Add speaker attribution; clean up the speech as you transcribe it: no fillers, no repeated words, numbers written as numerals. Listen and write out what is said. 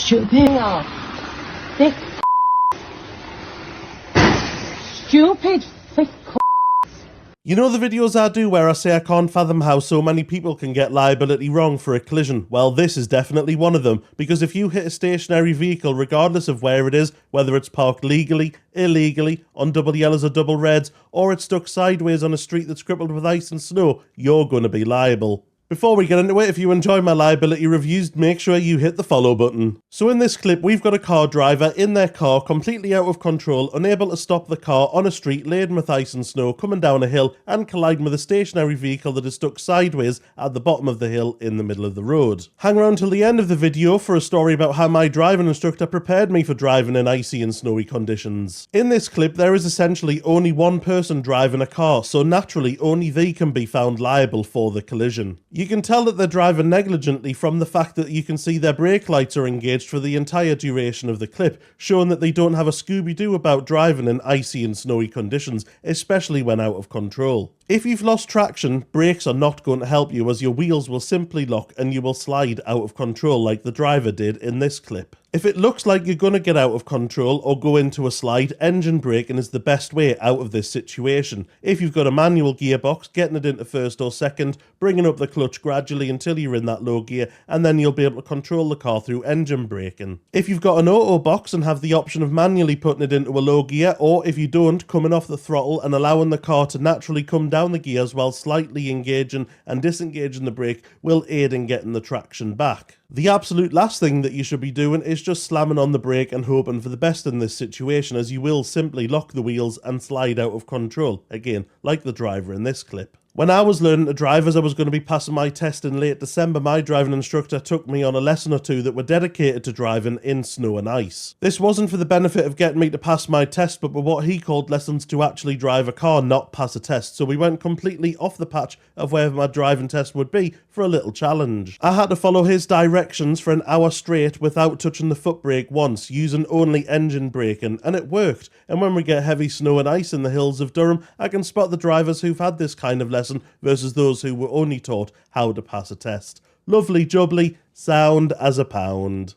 Speaker 1: stupid. No. Thick stupid thick.
Speaker 2: You know the videos I do where I say I can't fathom how so many people can get liability wrong for a collision? Well, this is definitely one of them, because if you hit a stationary vehicle, regardless of where it is, whether it's parked legally, illegally, on double yellows or double reds, or it's stuck sideways on a street that's crippled with ice and snow, you're going to be liable. Before we get into it, if you enjoy my liability reviews, make sure you hit the follow button. So in this clip, we've got a car driver in their car, completely out of control, unable to stop the car on a street laden with ice and snow, coming down a hill and colliding with a stationary vehicle that is stuck sideways at the bottom of the hill in the middle of the road. Hang around till the end of the video for a story about how my driving instructor prepared me for driving in icy and snowy conditions. In this clip, there is essentially only one person driving a car, so naturally only they can be found liable for the collision. You can tell that they're driving negligently from the fact that you can see their brake lights are engaged for the entire duration of the clip, showing that they don't have a Scooby-Doo about driving in icy and snowy conditions, especially when out of control. If you've lost traction, brakes are not going to help you, as your wheels will simply lock and you will slide out of control like the driver did in this clip. If it looks like you're going to get out of control or go into a slide, engine braking is the best way out of this situation. If you've got a manual gearbox, getting it into first or second, bringing up the clutch gradually until you're in that low gear, and then you'll be able to control the car through engine braking. If you've got an auto box and have the option of manually putting it into a low gear, or if you don't, coming off the throttle and allowing the car to naturally come down the gears while slightly engaging and disengaging the brake will aid in getting the traction back. The absolute last thing that you should be doing is just slamming on the brake and hoping for the best in this situation, as you will simply lock the wheels and slide out of control, again, like the driver in this clip. When I was learning to drive, as I was going to be passing my test in late December, my driving instructor took me on a lesson or two that were dedicated to driving in snow and ice. This wasn't for the benefit of getting me to pass my test, but were what he called lessons to actually drive a car, not pass a test. So we went completely off the patch of where my driving test would be for a little challenge. I had to follow his directions for an hour straight without touching the foot brake once, using only engine braking, and it worked. And when we get heavy snow and ice in the hills of Durham, I can spot the drivers who've had this kind of lesson versus those who were only taught how to pass a test. Lovely jubbly, sound as a pound.